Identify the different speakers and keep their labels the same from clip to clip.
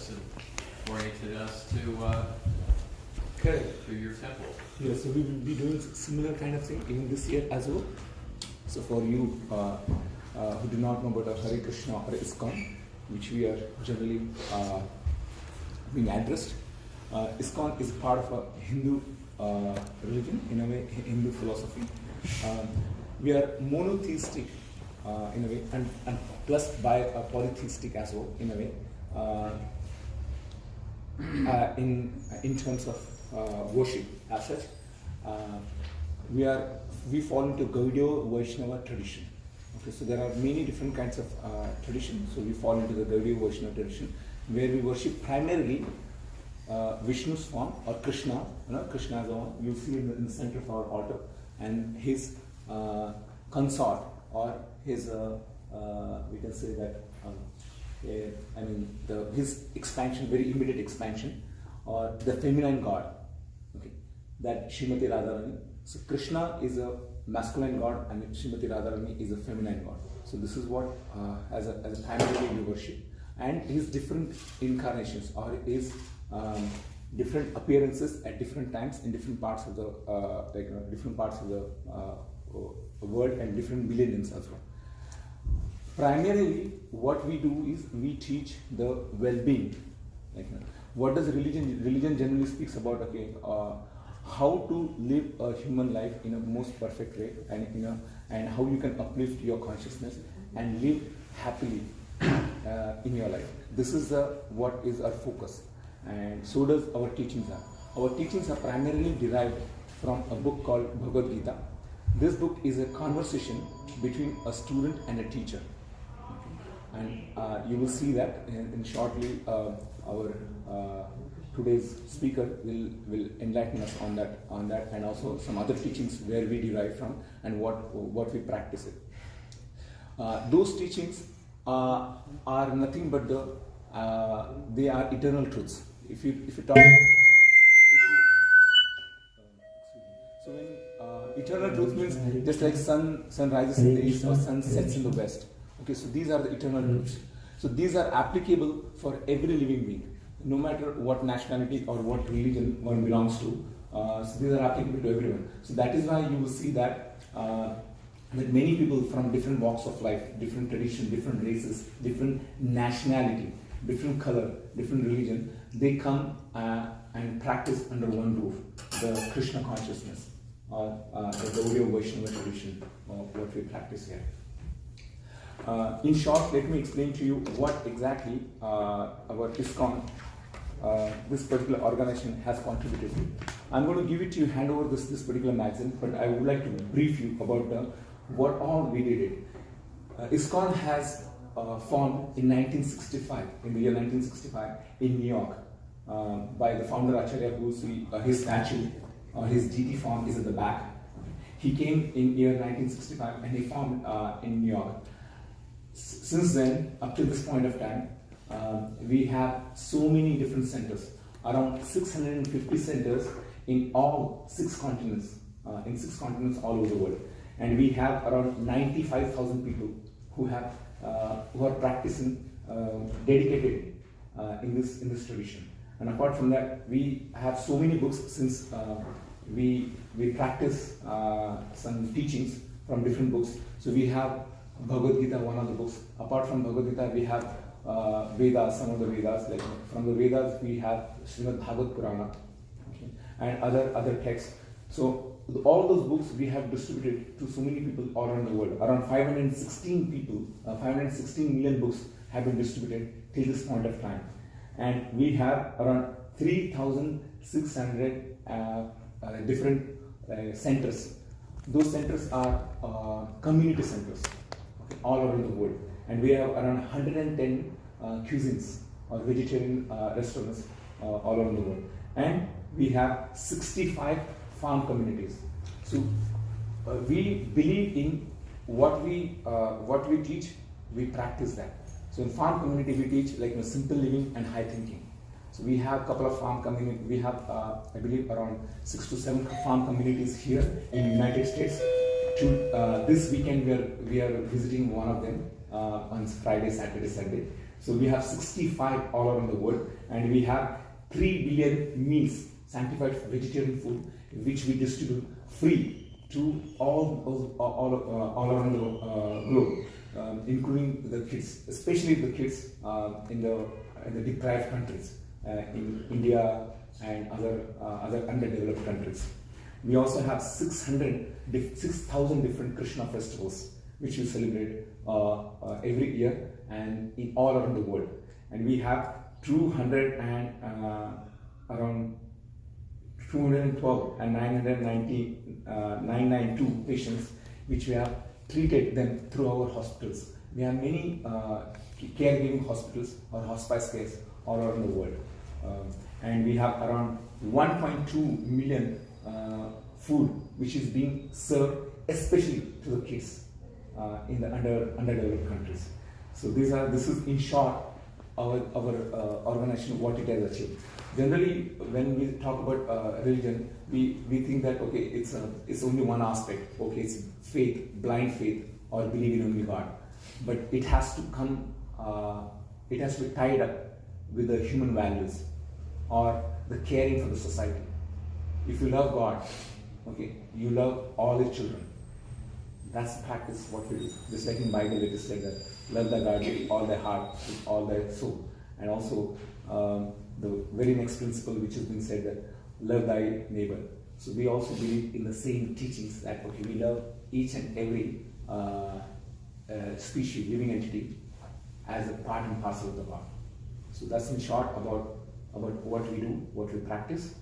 Speaker 1: us and oriented us to your temple.
Speaker 2: Yeah, so we will be doing similar kind of thing even this year as well. So for you who do not know about Hare Krishna or ISKCON, which we are generally being addressed, ISKCON is part of a Hindu religion, in a way, Hindu philosophy. We are monotheistic in a way, and plus by polytheistic as well, in a way, in terms of worship as such. We fall into Gaudiya Vaishnava tradition. Okay, so there are many different kinds of traditions. So we fall into the Gaudiya Vaishnava tradition, where we worship primarily Vishnu's form, or Krishna. Krishna is the one you'll see in the center of our altar, and his consort, or his we can say that his expansion, very immediate expansion, or the feminine god. Okay, that Srimati Radharani. So Krishna is a masculine god, and Srimati Radharani is a feminine god. So this is what as a primarily we worship, and his different incarnations, or his different appearances at different times in different parts of the different parts of the world, and different millenniums as well. Primarily, what we do is we teach the well-being. What does religion? Religion generally speaks about how to live a human life in a most perfect way, and how you can uplift your consciousness and live happily in your life. This is what is our focus, and so does our teachings are. Our teachings are primarily derived from a book called Bhagavad Gita. This book is a conversation between a student and a teacher, and you will see that in shortly. Our today's speaker will enlighten us on that, and also some other teachings where we derive from and what we practice it. Those teachings are nothing but they are eternal truths. If you talk. So when eternal truth means just like sun rises in the east or sun sets in the west. Okay, so these are the eternal truths. So these are applicable for every living being, no matter what nationality or what religion one belongs to. So these are applicable to everyone. So that is why you will see that many people from different walks of life, different tradition, different races, different nationality, different color, different religion, they come and practice under one roof, the Krishna consciousness, or the Gaudiya Vaishnava tradition, or what we practice here. In short, let me explain to you what exactly our ISKCON, this particular organization, has contributed to. I'm going to give it to you, hand over this particular magazine, but I would like to brief you about what all we did. ISKCON has formed in 1965, in the year 1965, in New York, by the founder Acharya, who's his statue, his deity form is at the back. He came in year 1965 and he formed in New York. Since then, up to this point of time, we have so many different centers, around 650 centers in all 6 continents, all over the world. And we have around 95,000 people who are practicing, dedicated in this tradition. And apart from that, we have so many books, since we practice some teachings from different books. So we have Bhagavad Gita, one of the books. Apart from Bhagavad Gita, we have Vedas, some of the Vedas. Like from the Vedas, we have Srimad Bhagavad Purana, okay, and other texts. So all those books we have distributed to so many people all around the world. Around 516 million books have been distributed till this point of time. And we have around 3,600 different centers. Those centers are community centers, okay, all over the world. And we have around 110 cuisines or vegetarian restaurants all over the world. And we have 65 farm communities. So we believe in what we teach, we practice that. So in farm community we teach like simple living and high thinking. So we have a couple of farm community. We have I believe around 6 to 7 farm communities here in the United States. This weekend we are visiting one of them on Friday, Saturday, Sunday. So we have 65 all around the world, and we have 3 billion meals, sanctified vegetarian food, which we distribute free to all around the globe, including the kids, especially the kids in the deprived countries, in India and other underdeveloped countries. We also have 6,000 different Krishna festivals, which we celebrate every year and in all around the world. And we have 212 and 992 patients, which we have treated them through our hospitals. We have many caregiving hospitals or hospice cares all around the world. And we have around 1.2 million food which is being served especially to the kids in the underdeveloped countries. So this is in short our organization, what it has achieved. Generally, when we talk about religion, we think that okay, it's only one aspect. Okay, it's faith, blind faith, or believe in only God. But it has to come. It has to be tied up with the human values or the caring for the society. If you love God, okay, you love all His children. That's the practice what we do. Just like in Bible, it is said that love the God with all their heart, with all their soul, and also the very next principle which has been said that love thy neighbor. So we also believe in the same teachings that okay, we love each and every species, living entity, as a part and parcel of the God. So that's in short about what we do, what we practice.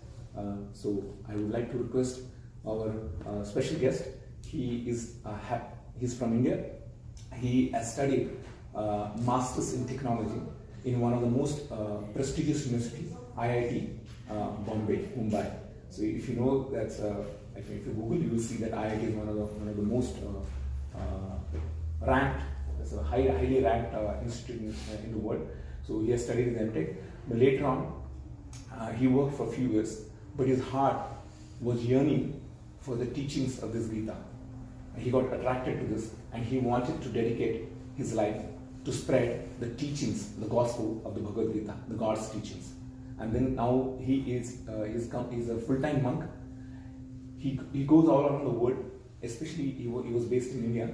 Speaker 2: So I would like to request our special guest. He's from India. He has studied Masters in Technology in one of the most prestigious universities, IIT Bombay, Mumbai. So if you know that, if you Google, you will see that IIT is one of the most ranked, it's a highly ranked institute in the world. So he has studied in MTech. But later on, he worked for a few years, but his heart was yearning for the teachings of this Gita. He got attracted to this, and he wanted to dedicate his life to spread the teachings, the gospel of the Bhagavad Gita, the God's teachings. And then now he is a full-time monk. He goes all around the world, especially he was based in India.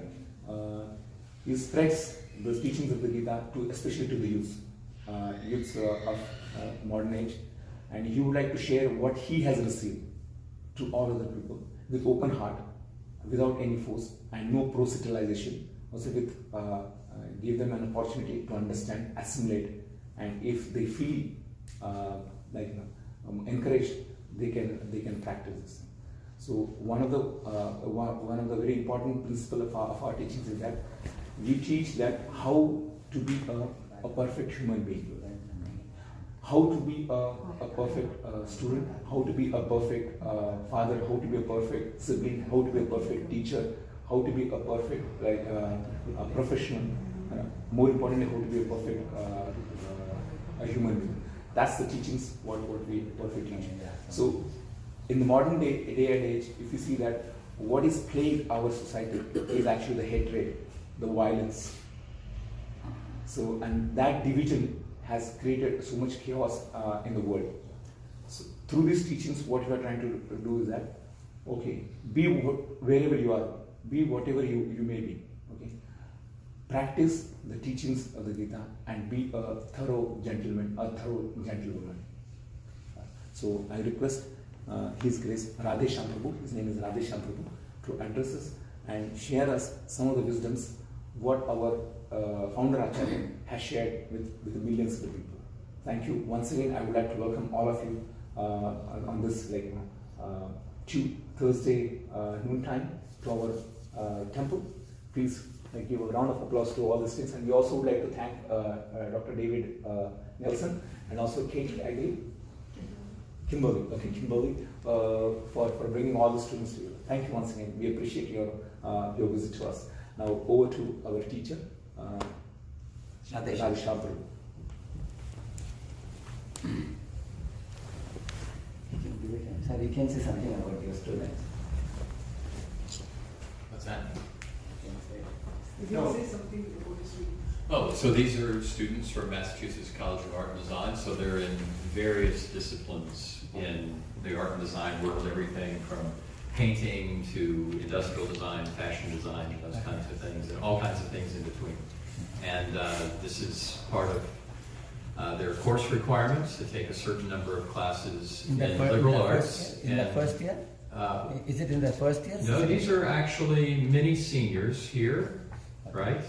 Speaker 2: He spreads the teachings of the Gita especially to the youths of modern age, and he would like to share what he has received to all other people with open heart, without any force and no proselytization. Also with give them an opportunity to understand, assimilate, and if they feel encouraged, they can practice this. So one of the very important principles of our teachings is that we teach that how to be a perfect human being, how to be a perfect student, how to be a perfect father, how to be a perfect sibling, how to be a perfect teacher, how to be a perfect a professional, more importantly, how to be a perfect a human being. That's the teachings what we teach. So in the modern day and age, if you see that what is plagued our society is actually the hatred, the violence. So, and that division has created so much chaos in the world. So through these teachings, what we are trying to do is that, okay, be wherever you are, be whatever you may be, okay. Practice the teachings of the Gita and be a thorough gentleman, a thorough gentlewoman. So I request His Grace Radheshyam Prabhu, his name is Radheshyam Prabhu, to address us and share us some of the wisdoms what our founder Acharya has shared with the millions of the people. Thank you. Once again, I would like to welcome all of you on this Thursday noontime to our temple. Please give a round of applause to all these things. And we also would like to thank Dr. David Nelson and also Katie, I believe. Kimberly, for bringing all the students together. Thank you once again. We appreciate your visit to us. Now over to our teacher, Radheshyam Prabhu.
Speaker 3: Sir, you can say something about your students.
Speaker 1: What's that?
Speaker 4: You can say something about the students.
Speaker 1: Oh, so these are students from Massachusetts College of Art and Design, so they're in various disciplines in the art and design world, everything from painting to industrial design, fashion design, those kinds of things, and all kinds of things in between. And this is part of their course requirements to take a certain number of classes in liberal arts.
Speaker 3: In the first year? Is it in the first year?
Speaker 1: No, these are actually many seniors here, right?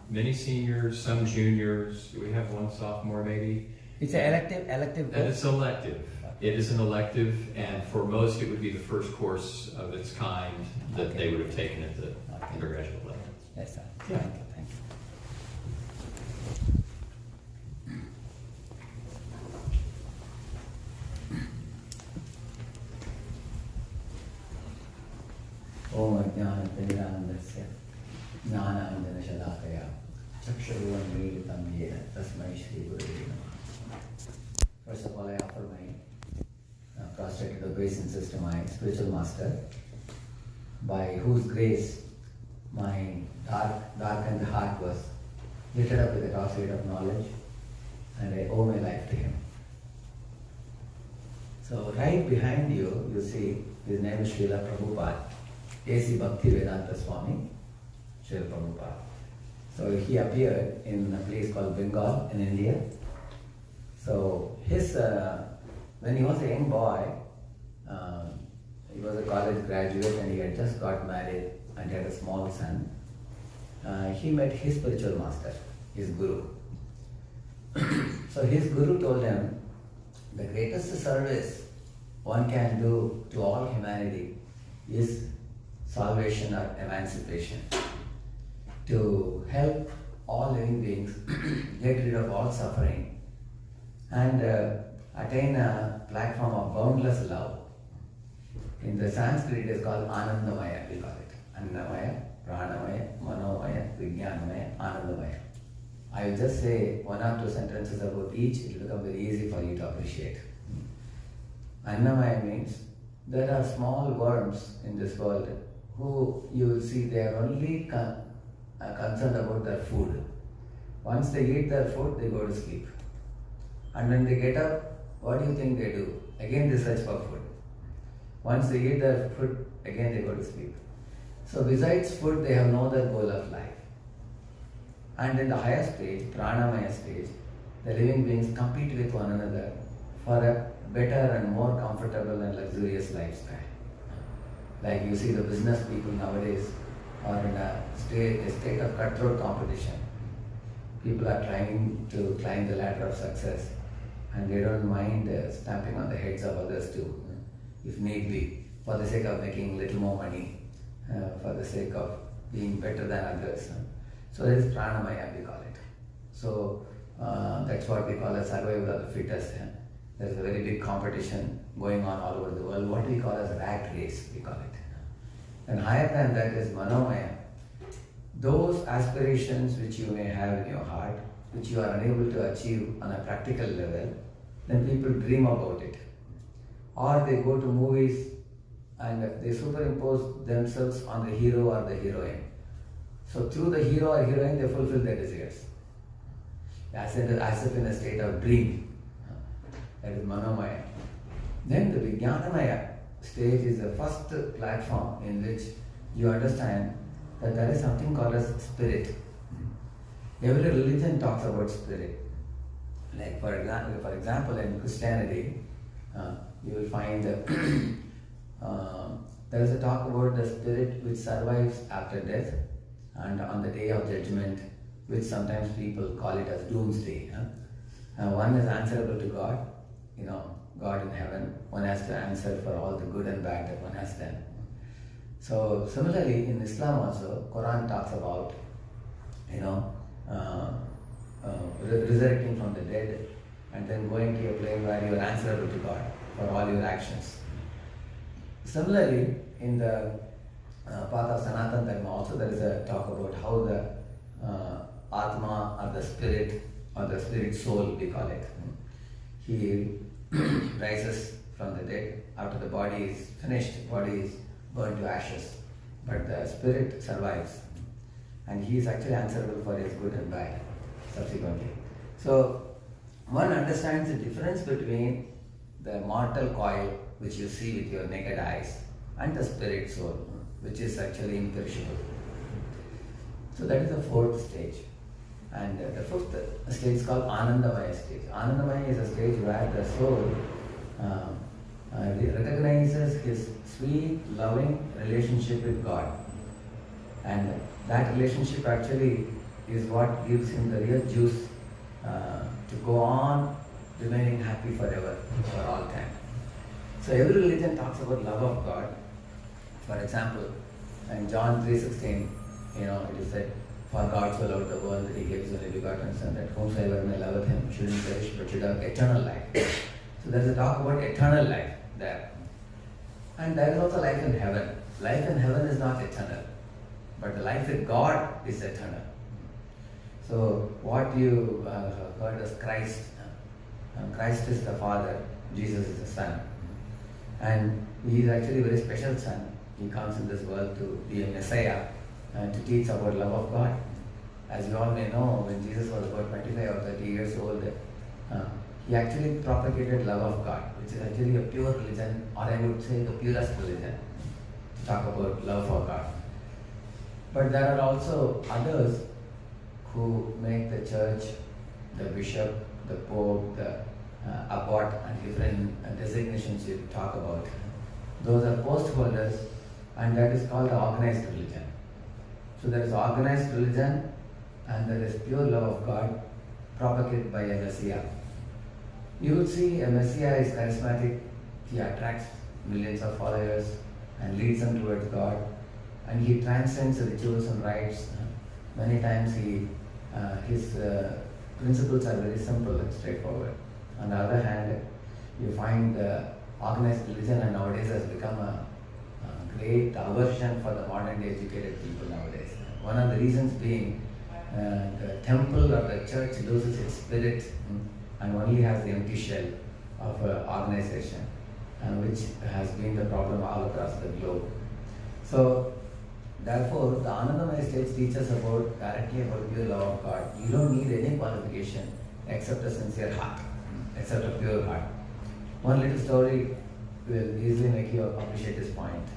Speaker 1: Many seniors, some juniors. Do we have one sophomore maybe?
Speaker 3: It's an elective
Speaker 1: And
Speaker 3: course?
Speaker 1: it's elective. It is an elective, and for most it would be the first course of its kind that they would have taken at the undergraduate level.
Speaker 3: Yes, sir. Thank you. Om Ajnana-Timirandasya Jnana-Anjana-Shalakaya Chakshurunnmilitam Yena Tasmai Shri Gurave Namaha. First of all, I offer my prostrated obeisance to my spiritual master, by whose grace my darkened heart was lit up with the torchlight of knowledge, and I owe my life to him. So right behind you, you see his name is Srila Prabhupada, A.C. Bhaktivedanta Swami, Srila Prabhupada. So he appeared in a place called Bengal in India. So his when he was a young boy, he was a college graduate and he had just got married and had a small son. He met his spiritual master, his guru. So his guru told him, the greatest service one can do to all humanity is salvation or emancipation. To help all living beings get rid of all suffering and attain a platform of boundless love. In the Sanskrit it is called Anandamaya, we call it. Annamaya, Pranamaya, Manomaya, Vijnanamaya, Anandamaya. I will just say one or two sentences about each, it will become very easy for you to appreciate. Annamaya means there are small worms in this world who you will see they are only concerned about their food. Once they eat their food, they go to sleep. And when they get up, what do you think they do? Again they search for food. Once they eat their food, again they go to sleep. So besides food, they have no other goal of life. And in the higher stage, Pranamaya stage, the living beings compete with one another for a better and more comfortable and luxurious lifestyle. Like you see the business people nowadays are in a state of cutthroat competition. People are trying to climb the ladder of success and they don't mind stamping on the heads of others too, if need be, for the sake of making little more money, for the sake of being better than others. So that is Pranamaya, we call it. So that's what we call a survival of the fittest. There is a very big competition going on all over the world, what we call as a rat race, we call it. And higher than that is Manomaya. Those aspirations which you may have in your heart, which you are unable to achieve on a practical level, then people dream about it. Or they go to movies and they superimpose themselves on the hero or the heroine. So through the hero or heroine they fulfill their desires. As if in a state of dream. That is Manomaya. Then the Vijnanamaya stage is the first platform in which you understand that there is something called as spirit. Every religion talks about spirit. Like for example in Christianity, you will find there is a talk about the spirit which survives after death and on the day of judgment, which sometimes people call it as doomsday. One is answerable to God, God in heaven. One has to answer for all the good and bad that one has done. So similarly in Islam also, Quran talks about resurrecting from the dead and then going to a plane where you are answerable to God for all your actions. Similarly, in the path of Sanatana Dharma also there is a talk about how the Atma or the spirit soul, we call it, he rises from the dead after the body is finished, body is burned to ashes, but the spirit survives and he is actually answerable for his good and bad. subsequently. So one understands the difference between the mortal coil which you see with your naked eyes and the spirit soul which is actually imperishable. So that is the fourth stage. And the fifth stage is called Anandamaya stage. Anandamaya is a stage where the soul recognizes his sweet, loving relationship with God. And that relationship actually is what gives him the real juice to go on remaining happy forever, for all time. So every religion talks about love of God. For example, in John 3:16, it is said, "For God so loved the world that he gave his only begotten Son, that whomsoever may love him shouldn't perish but should have eternal life." So there is a talk about eternal life there. And there is also life in heaven. Life in heaven is not eternal, but the life with God is eternal. So what you heard as Christ, Christ is the Father, Jesus is the Son. And he is actually a very special Son. He comes in this world to be a Messiah and to teach about love of God. As you all may know, when Jesus was about 25 or 30 years old, he actually propagated love of God, which is actually a pure religion, or I would say the purest religion, to talk about love for God. But there are also others who make the church, the bishop, the pope, the abbot, and different designations you talk about. Those are post holders, and that is called the organized religion. So there is organized religion, and there is pure love of God propagated by a Messiah. You would see a Messiah is charismatic, he attracts millions of followers and leads them towards God, and he transcends the rituals and rites. Many times his principles are very simple and straightforward. On the other hand, you find the organized religion, and nowadays has become a great aversion for the modern day educated people nowadays. One of the reasons being the temple or the church loses its spirit and only has the empty shell of organization, which has been the problem all across the globe. So therefore, the Anandamaya stage teaches directly about pure love of God. You don't need any qualification except a sincere heart, except a pure heart. One little story will easily make you appreciate this point.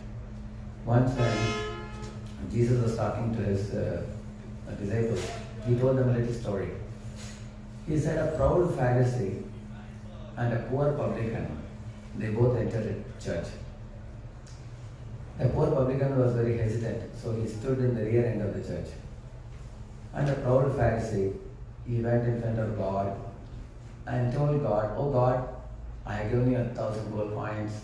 Speaker 3: Once when Jesus was talking to his disciples, he told them a little story. He said a proud Pharisee and a poor publican, they both entered a church. The poor publican was very hesitant, so he stood in the rear end of the church. And the proud Pharisee, he went in front of God and told God, "Oh God, I have given you 1,000 gold coins,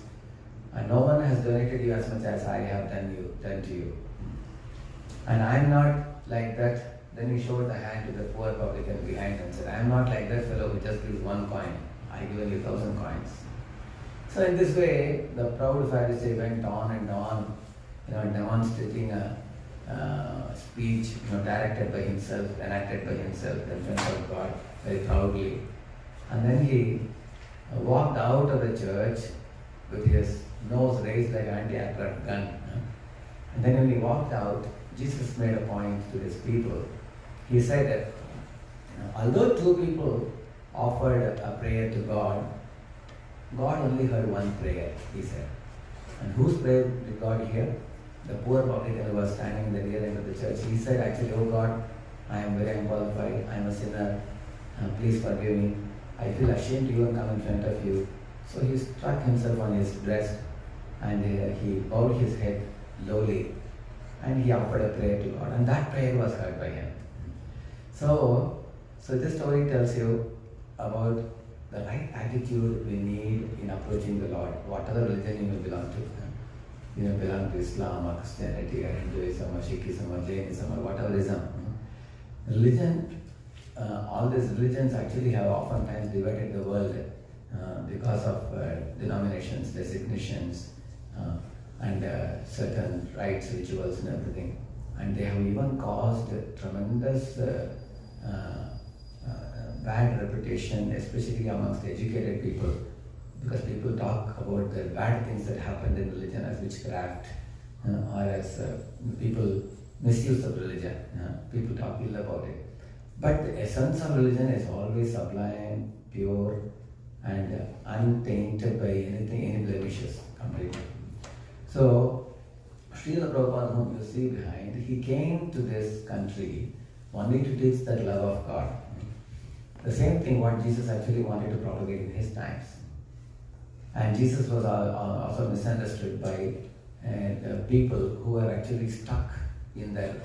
Speaker 3: and no one has donated you as much as I have done to you. And I am not like that." Then he showed the hand to the poor publican behind and said, "I am not like that fellow who just gives 1 coin. I have given you 1,000 coins. So in this way, the proud Pharisee went on and on, demonstrating a speech, directed by himself, enacted by himself in front of God very proudly. And then he walked out of the church with his nose raised like an anti-aircraft gun. And then when he walked out, Jesus made a point to his people. He said that although 2 people offered a prayer to God, God only heard 1 prayer, he said. And whose prayer did God hear? The poor publican who was standing in the rear end of the church. He said, actually, "Oh God, I am very unqualified, I am a sinner, please forgive me. I feel ashamed to even come in front of you." So he struck himself on his breast and he bowed his head lowly and he offered a prayer to God, and that prayer was heard by him. So this story tells you about the right attitude we need in approaching the Lord, whatever religion you may belong to. You may belong to Islam or Christianity or Hinduism or Sikhism or Jainism or whatever ism. Religion, all these religions actually have oftentimes divided the world because of denominations, designations, and certain rites, rituals and everything. And they have even caused tremendous bad reputation, especially amongst educated people, because people talk about the bad things that happened in religion as witchcraft, or as people misuse of religion. People talk ill about it. But the essence of religion is always sublime, pure, and untainted by anything, any blemishes, completely. So, Srila Prabhupada, whom you see behind, he came to this country only to teach that love of God. The same thing what Jesus actually wanted to propagate in his times. And Jesus was also misunderstood by people who were actually stuck in their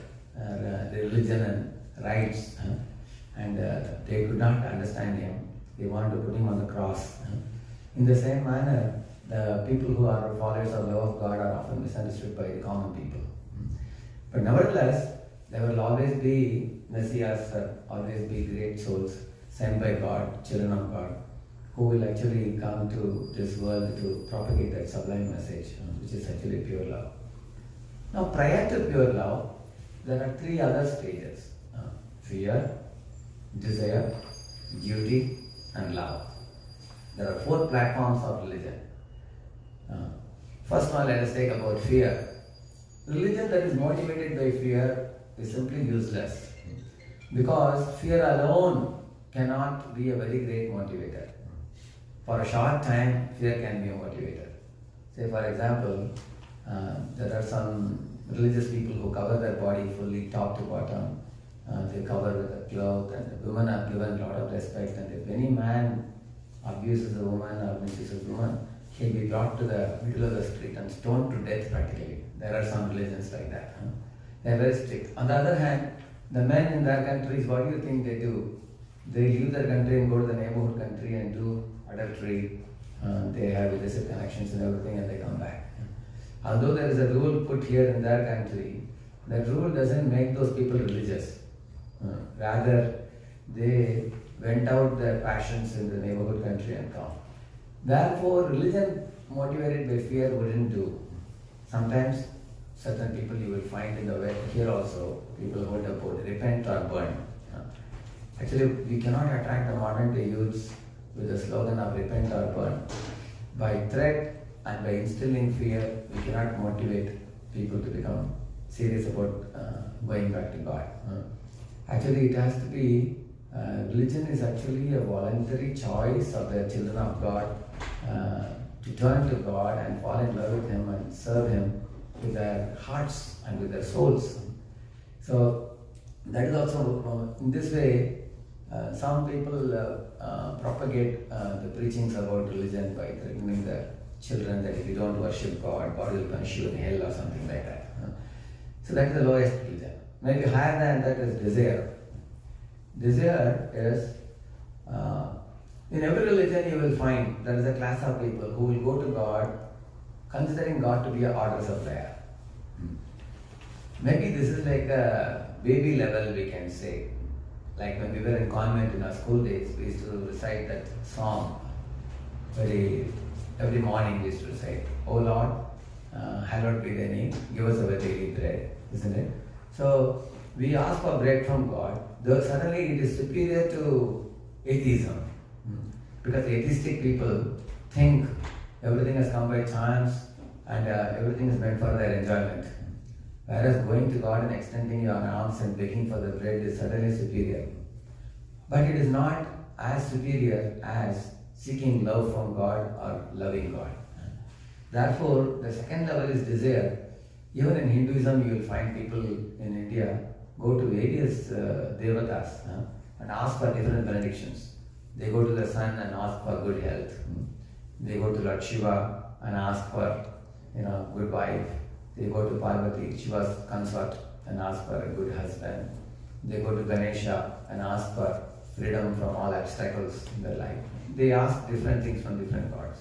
Speaker 3: religion and rites, and they could not understand him. They wanted to put him on the cross. In the same manner, the people who are followers of love of God are often misunderstood by the common people. But nevertheless, there will always be messiahs, always be great souls sent by God, children of God, who will actually come to this world to propagate that sublime message, which is actually pure love. Now, prior to pure love, there are three other stages: fear, desire, duty, and love. There are four platforms of religion. First one, let us take about fear. Religion that is motivated by fear is simply useless, because fear alone cannot be a very great motivator. For a short time, fear can be a motivator. Say, for example, there are some religious people who cover their body fully, top to bottom. They cover with a cloth, and the women are given a lot of respect. And if any man abuses a woman or misuses a woman, he'll be brought to the middle of the street and stoned to death practically. There are some religions like that. They are very strict. On the other hand, the men in their countries, what do you think they do? They leave their country and go to the neighborhood country and do adultery. They have illicit connections and everything, and they come back. Although there is a rule put here in their country, that rule doesn't make those people religious. Rather, they went out their passions in the neighborhood country and come. Therefore, religion motivated by fear wouldn't do. Sometimes, certain people you will find in the West here also, people hold up both repent or burn. Actually, we cannot attract the modern day youths with the slogan of repent or burn. By threat and by instilling fear, we cannot motivate people to become serious about going back to God. Actually, it has to be, religion is actually a voluntary choice of the children of God to turn to God and fall in love with Him and serve Him with their hearts and with their souls. So, that is also, in this way, some people propagate the preachings about religion by threatening their children that if you don't worship God, God will punish you in hell or something like that. So that is the lowest religion. Maybe higher than that is desire. Desire is, in every religion you will find there is a class of people who will go to God considering God to be an order supplier. Maybe this is like a baby level, we can say. Like when we were in convent in our school days, we used to recite that song. Every morning we used to recite, "O Lord, hallowed be thy name, give us our daily bread," isn't it? So we ask for bread from God, though suddenly it is superior to atheism. Because atheistic people think everything has come by chance and everything is meant for their enjoyment. Whereas going to God and extending your arms and begging for the bread is certainly superior. But it is not as superior as seeking love from God or loving God. Therefore, the second level is desire. Even in Hinduism, you will find people in India go to various devatas and ask for different benedictions. They go to the sun and ask for good health. They go to Lord Shiva and ask for good wife. They go to Parvati, Shiva's consort, and ask for a good husband. They go to Ganesha and ask for freedom from all obstacles in their life. They ask different things from different gods.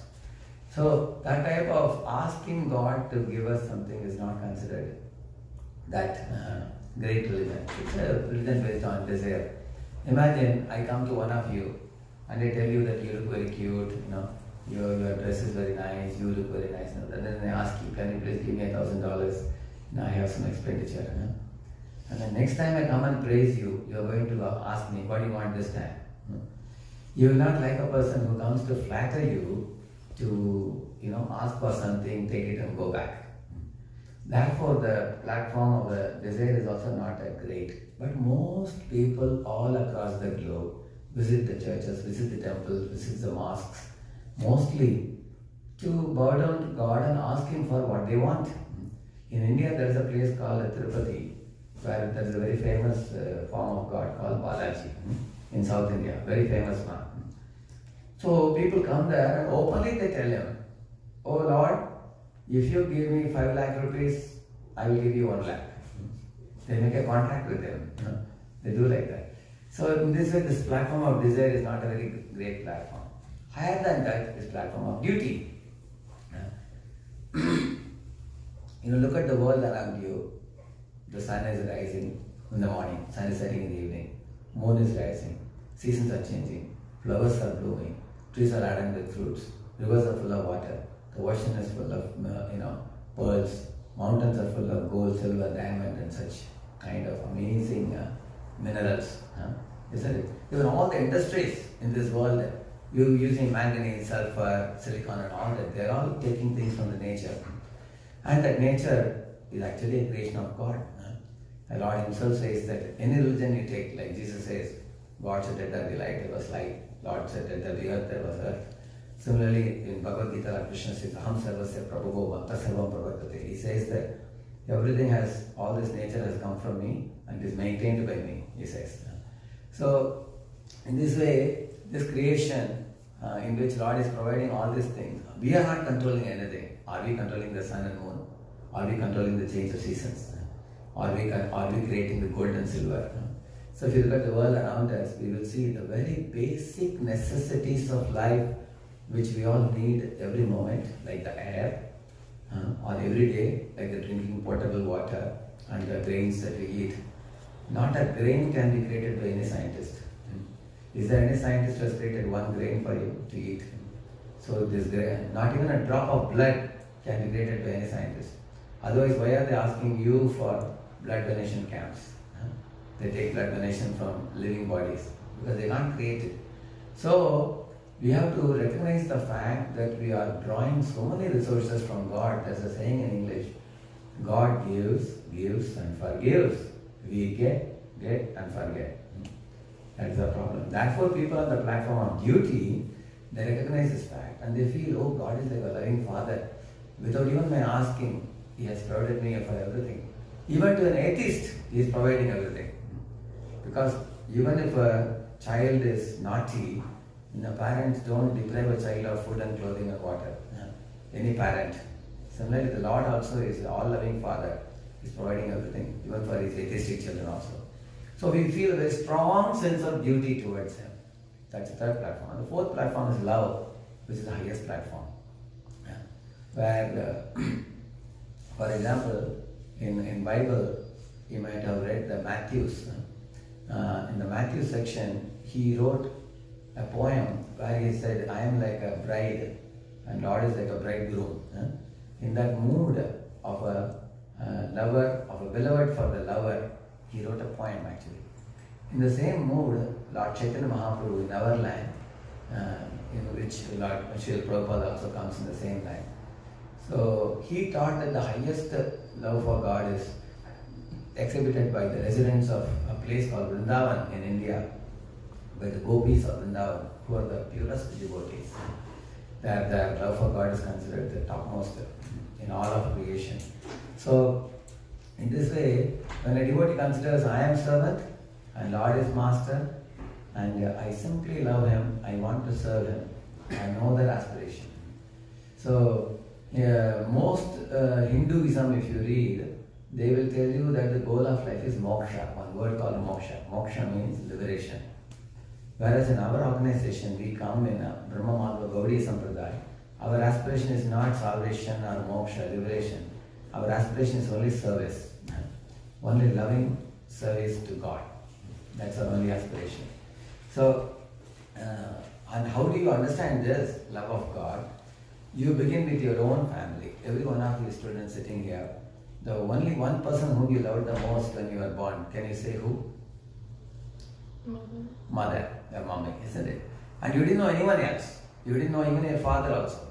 Speaker 3: So that type of asking God to give us something is not considered that great religion. It's a religion based on desire. Imagine I come to one of you and I tell you that you look very cute, your dress is very nice, you look very nice. And then I ask you, can you please give me $1,000? I have some expenditure. And then next time I come and praise you, you are going to ask me, what do you want this time? You will not like a person who comes to flatter you to ask for something, take it and go back. Therefore, the platform of the desire is also not a great But most people all across the globe visit the churches, visit the temples, visit the mosques, mostly to bow down to God and ask Him for what they want. In India, there is a place called Tirupati, where there is a very famous form of God called Balaji in South India, very famous one. So people come there and openly they tell Him, "Oh Lord, if you give me 5 lakh rupees, I will give you 1 lakh. They make a contract with Him. They do like that. So in this way, this platform of desire is not a very great platform. Higher than that is platform of duty. Look at the world around you. The sun is rising in the morning, sun is setting in the evening, moon is rising, seasons are changing, flowers are blooming, trees are laden with fruits, rivers are full of water, the ocean is full of pearls, mountains are full of gold, silver, diamond and such kind of amazing minerals. Isn't it? Even all the industries in this world, you using manganese, sulfur, silicon and all that, they're all taking things from the nature. And that nature is actually a creation of God. The Lord Himself says that any religion you take, like Jesus says, God said that there be light, there was light. Lord said that there be earth, there was earth. Similarly, in Bhagavad Gita, Lord Krishna says, Aham sarvasya prabhavo bhakta sarvam pravartate. He says that everything has, all this nature has come from me and is maintained by me, he says. So, in this way, this creation in which Lord is providing all these things, we are not controlling anything. Are we controlling the sun and moon? Are we controlling the change of seasons? Are we creating the gold and silver? So if you look at the world around us, we will see the very basic necessities of life which we all need every moment, like the air, or every day, like the drinking potable water and the grains that we eat. Not a grain can be created by any scientist. Is there any scientist who has created one grain for you to eat? So this grain, not even a drop of blood can be created by any scientist. Otherwise, why are they asking you for blood donation camps? They take blood donation from living bodies because they can't create it. So we have to recognize the fact that we are drawing so many resources from God. There's a saying in English, God gives and forgives. We get and forget. That's the problem. Therefore, people on the platform of duty, they recognize this fact and they feel, oh, God is like a loving Father. Without even my asking, He has provided me for everything. Even to an atheist, He is providing everything. Because even if a child is naughty, parents don't deprive a child of food and clothing and water. Any parent. Similarly, the Lord also is all-loving Father. He is providing everything, even for His atheistic children also. So we feel a very strong sense of duty towards Him. That's the third platform. And the fourth platform is love, which is the highest platform. Where, for example, in Bible, you might have read the Matthews. In the Matthew section, he wrote a poem where he said, I am like a bride and Lord is like a bridegroom. In that mood of a lover, of a beloved for the lover, he wrote a poem actually. In the same mood, Lord Chaitanya Mahaprabhu in our land, in which Lord Srila Prabhupada also comes in the same line. So he taught that the highest love for God is exhibited by the residents of a place called Vrindavan in India, by the gopis of Vrindavan, who are the purest devotees. Their love for God is considered the topmost in all of creation. So, in this way, when a devotee considers, I am servant and Lord is master, and I simply love Him, I want to serve Him, I know their aspiration. So, most Hinduism, if you read, they will tell you that the goal of life is moksha, one word called moksha. Moksha means liberation. Whereas in our organization, we come in a Brahma Madhva Gaudiya Sampradaya, our aspiration is not salvation or moksha, liberation. Our aspiration is only service. Only loving service to God. That's our only aspiration. So, and how do you understand this love of God? You begin with your own family. Every one of you students sitting here, the only one person whom you loved the most when you were born, can you say who? Mother, your mommy, isn't it? And you didn't know anyone else. You didn't know even your father also.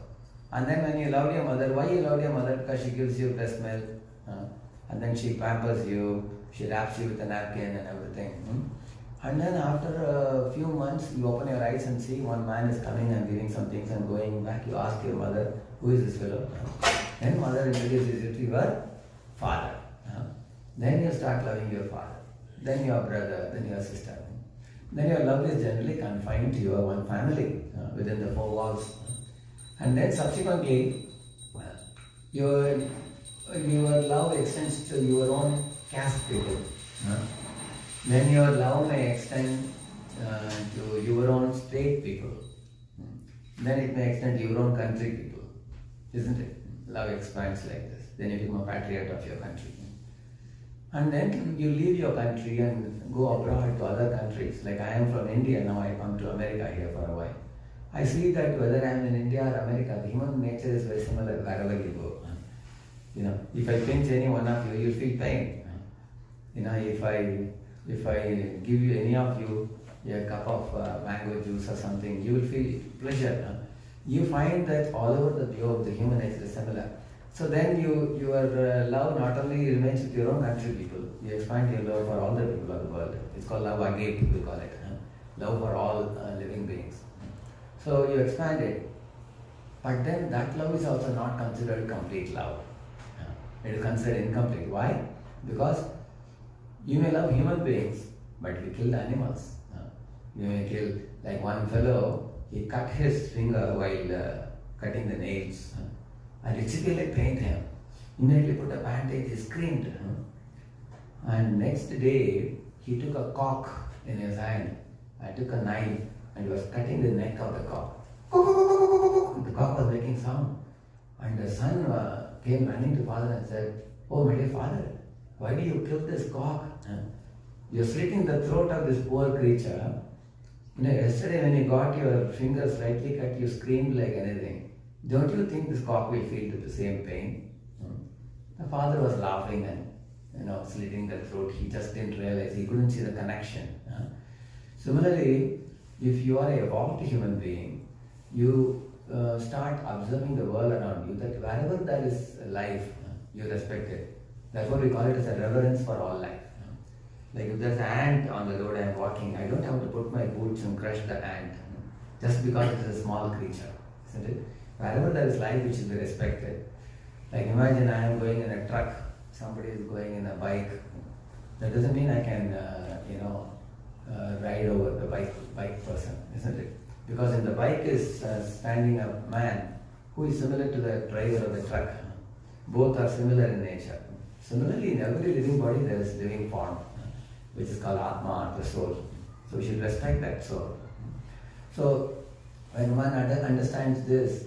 Speaker 3: And then when you loved your mother, why you loved your mother? Because she gives you breast milk, and then she pampers you, she wraps you with a napkin and everything. And then after a few months, you open your eyes and see one man is coming and giving some things and going back. You ask your mother, who is this fellow? Then mother introduces you to your father. Then you start loving your father, then your brother, then your sister. Then your love is generally confined to your one family within the four walls. And then subsequently, your love extends to your own caste people. Then your love may extend to your own state people. Then it may extend to your own country people. Isn't it? Love expands like this. Then you become a patriot of your country. And then you leave your country and go abroad to other countries. Like I am from India, now I come to America here for a while. I see that whether I am in India or America, the human nature is very similar wherever you go. If I pinch any one of you, you'll feel pain. If I give you any of you a cup of mango juice or something, you will feel pleasure. You find that all over the globe, the human nature is similar. So then your love not only remains with your own country people, you expand your love for all the people of the world. It's called love agape, we call it. Love for all living beings. So you expand it. But then that love is also not considered complete love. It is considered incomplete. Why? Because you may love human beings, but you kill animals. You may kill, like one fellow, he cut his finger while cutting the nails. And it severely pained him. Immediately put a bandage, he screamed. And next day, he took a cock in his hand. I took a knife and he was cutting the neck of the cock. The cock was making sound. And the son came running to father and said, "Oh, my dear father, why do you kill this cock? You're slitting the throat of this poor creature. Yesterday when you got your finger slightly cut, you screamed like anything. Don't you think this cock will feel the same pain?" The father was laughing and slitting the throat. He just didn't realize, he couldn't see the connection. Similarly, if you are a evolved human being, you start observing the world around you, that wherever there is life, you respect it. Therefore we call it as a reverence for all life. Like if there's an ant on the road I am walking, I don't have to put my boots and crush the ant just because it is a small creature, isn't it? Wherever there is life, it should be respected. Like imagine I am going in a truck, somebody is going in a bike. That doesn't mean I can, ride over the bike person, isn't it? Because in the bike is standing a man who is similar to the driver of the truck. Both are similar in nature. Similarly, in every living body there is living form, which is called Atma, the soul. So we should respect that soul. So when one understands this,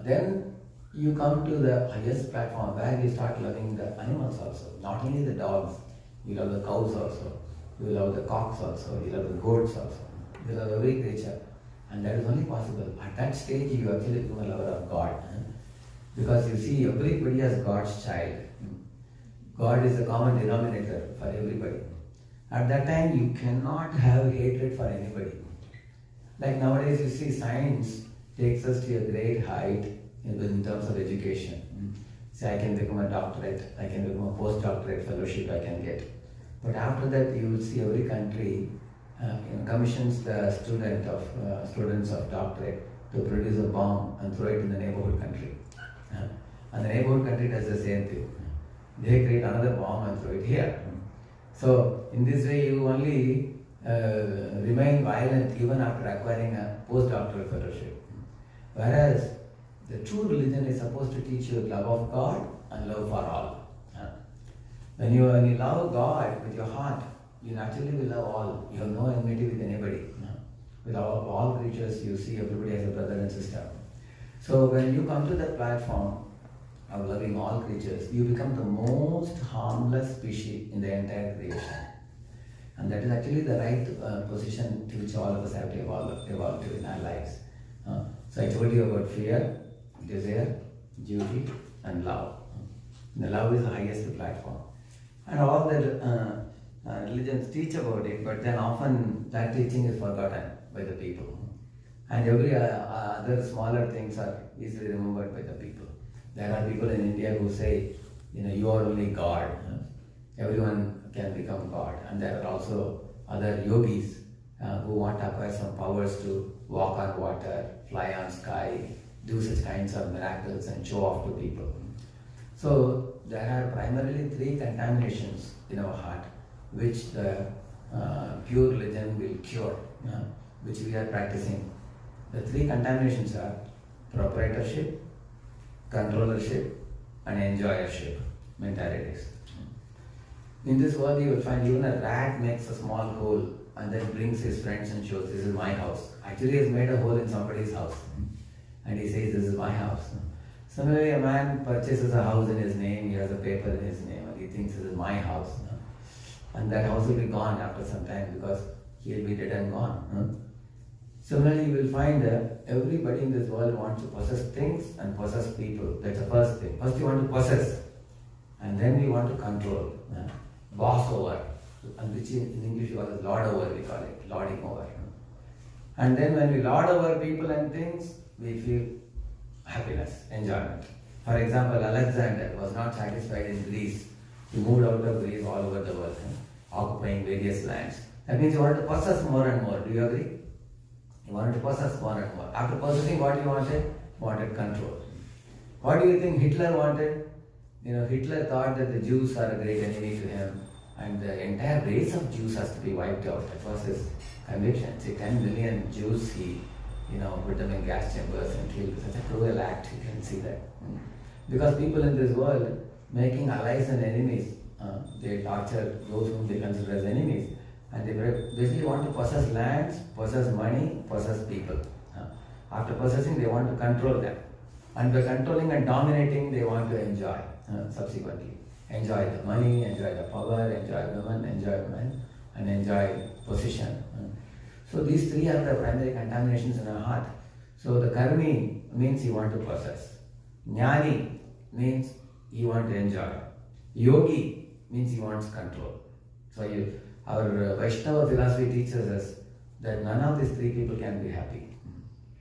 Speaker 3: then you come to the highest platform where you start loving the animals also. Not only the dogs, you love the cows also, you love the cocks also, you love the goats also, you love every creature. And that is only possible. At that stage you actually become a lover of God. Because you see, everybody has God's child. God is the common denominator for everybody. At that time you cannot have hatred for anybody. Like nowadays you see science takes us to a great height in terms of education. Say I can become a doctorate, I can become a postdoctorate fellowship I can get. But after that you will see every country commissions the students of doctorate to produce a bomb and throw it in the neighborhood country. And the neighborhood country does the same thing. They create another bomb and throw it here. So in this way you only remain violent even after acquiring a postdoctoral fellowship. Whereas the true religion is supposed to teach you love of God and love for all. When you love God with your heart, you naturally will love all. You have no enmity with anybody. With all creatures, you see everybody as a brother and sister. So when you come to that platform of loving all creatures, you become the most harmless species in the entire creation. And that is actually the right position to which all of us have to evolve to in our lives. So I told you about fear, desire, duty, and love. The love is the highest platform. And all the religions teach about it, but then often that teaching is forgotten by the people. And every other smaller things are easily remembered by the people. There are people in India who say, you are only God. everyone can become God. And there are also other yogis who want to acquire some powers to walk on water, fly on sky, do such kinds of miracles and show off to people. So there are primarily 3 contaminations in our heart which the pure religion will cure, which we are practicing. The 3 contaminations are proprietorship, controllership and enjoyership mentalities. In this world you will find even a rat makes a small hole and then brings his friends and shows, this is my house. Actually he has made a hole in somebody's house and he says, this is my house. Similarly, a man purchases a house in his name, he has a paper in his name and he thinks this is my house. And that house will be gone after some time because he will be dead and gone. Similarly, you will find that everybody in this world wants to possess things and possess people. That's the first thing. First you want to possess and then we want to control, boss over, and which in English we call it lord over, we call it, lording over. And then when we lord over people and things, we feel happiness, enjoyment. For example, Alexander was not satisfied in Greece. He moved out of Greece all over the world, occupying various lands. That means he wanted to possess more and more. Do you agree? He wanted to possess more and more. After possessing, what he wanted? He wanted control. What do you think Hitler wanted? Hitler thought that the Jews are a great enemy to him and the entire race of Jews has to be wiped out. That was his conviction. See, 10 million Jews he put them in gas chambers and killed. Such a cruel act, you can see that. Because people in this world, making allies and enemies, they torture those whom they consider as enemies. And they basically want to possess lands, possess money, possess people. After possessing, they want to control them. And by controlling and dominating, they want to enjoy subsequently. Enjoy the money, enjoy the power, enjoy women, enjoy men, and enjoy position. So these 3 are the primary contaminations in our heart. So the karmi means you want to possess. Jnani means you want to enjoy. Yogi means he wants control. So our Vaishnava philosophy teaches us that none of these 3 people can be happy.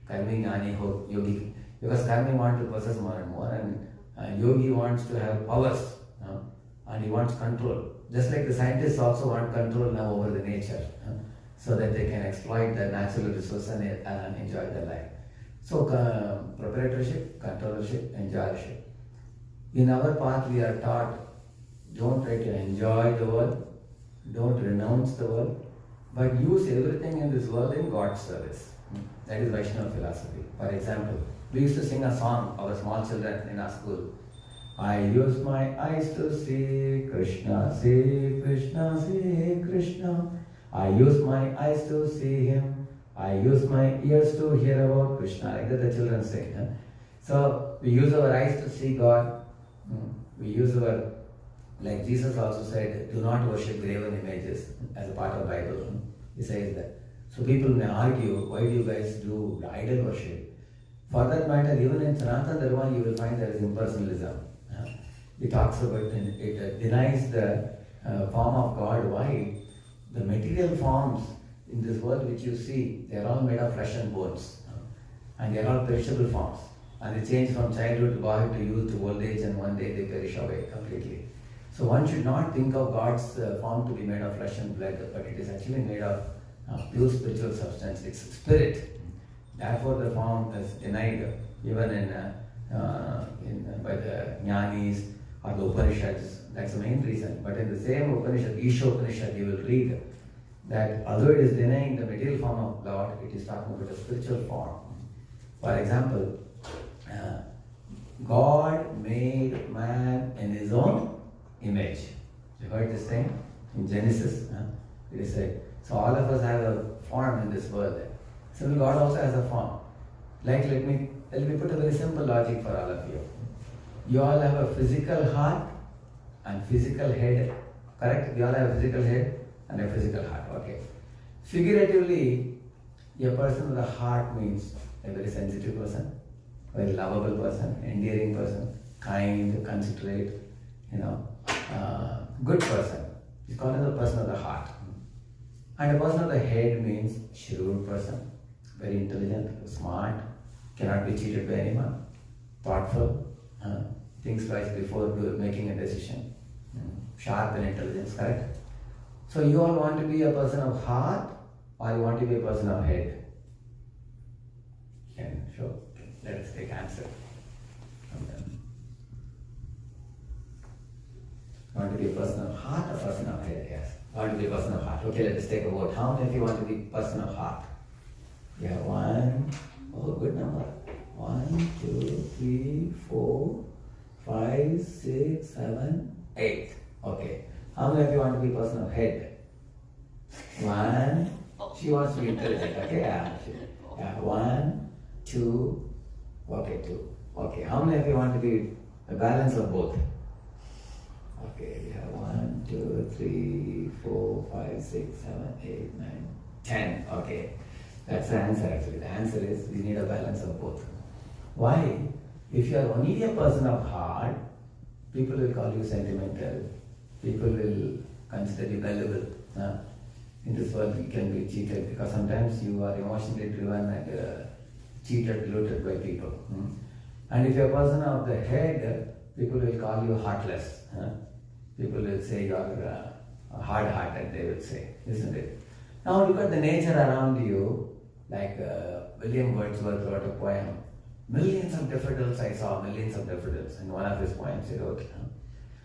Speaker 3: Karmi, Jnani, Yogi. Because karmi wants to possess more and more and yogi wants to have powers and he wants control. Just like the scientists also want control now over the nature so that they can exploit the natural resources and enjoy their life. So proprietorship, controllership, enjoyership. In our path we are taught, don't try to enjoy the world, don't renounce the world, but use everything in this world in God's service. That is Vaishnava philosophy. For example, we used to sing a song, our small children in our school. I use my eyes to see Krishna, see Krishna, see Krishna. I use my eyes to see Him. I use my ears to hear about Krishna. Like that the children sing. So we use our eyes to see God. We use our, like Jesus also said, do not worship graven images as a part of the Bible. He says that. So people may argue, why do you guys do idol worship? For that matter, even in Sanatana Dharma, you will find there is impersonalism. It talks about, it denies the form of God. Why? The material forms in this world which you see, they are all made of flesh and bones. And they are all perishable forms. And they change from childhood to boyhood to youth to old age, and one day they perish away completely. So one should not think of God's form to be made of flesh and blood, but it is actually made of pure spiritual substance. It's spirit. Therefore, the form is denied even by the Jnanis or the Upanishads. That's the main reason. But in the same Upanishad, Isha Upanishad, you will read that although it is denying the material form of God, it is talking about a spiritual form. For example, God made man in His own image. You heard this thing in Genesis? It is said. So all of us have a form in this world. So God also has a form. Like let me put a very simple logic for all of you. You all have a physical heart and physical head. Correct? You all have a physical head and a physical heart. Okay. Figuratively, a person with a heart means a very sensitive person, a very lovable person, endearing person, kind, considerate, good person. It's called as a person of the heart. And a person of the head means shrewd person, very intelligent, smart, cannot be cheated by anyone, thoughtful, thinks twice before making a decision. Sharp in intelligence, correct? So you all want to be a person of heart or you want to be a person of head? Can show. Let us take answer from them. Want to be a person of heart or person of head? Yes. Want to be a person of heart. Okay, let us take a vote. How many of you want to be a person of heart? Yeah, 1. Oh, good number. 1, 2, 3, 4, 5, 6, 7, 8. Okay. How many of you want to be a person of head? 1. She wants to be intelligent. Okay. Yeah. 1, 2. Okay, 2. Okay. How many of you want to be a balance of both? Okay, we have 1, 2, 3, 4, 5, 6, 7, 8, 9, 10. Okay. That's the answer actually. The answer is we need a balance of both. Why? If you are only a person of heart, people will call you sentimental. People will consider you gullible. In this world you can be cheated because sometimes you are emotionally driven and cheated, deluded by people. And if you are a person of the head, people will call you heartless. People will say you are hard-hearted, they will say, isn't it? Now look at the nature around you, like William Wordsworth wrote a poem. Millions of daffodils I saw, millions of daffodils. In one of his poems he wrote.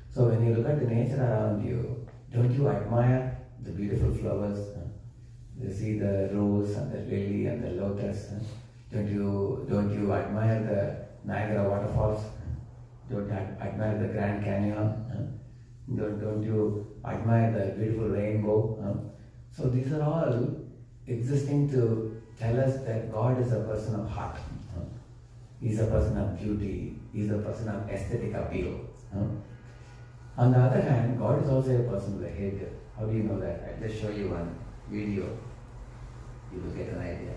Speaker 3: So when you look at the nature around you, don't you admire the beautiful flowers? You see the rose and the lily and the lotus. Don't you admire the Niagara waterfalls? Don't you admire the Grand Canyon? Don't you admire the beautiful rainbow? So these are all existing to tell us that God is a person of heart. He's a person of beauty. He's a person of aesthetic appeal. On the other hand, God is also a person with a head. How do you know that? I'll just show you one video. You will get an idea.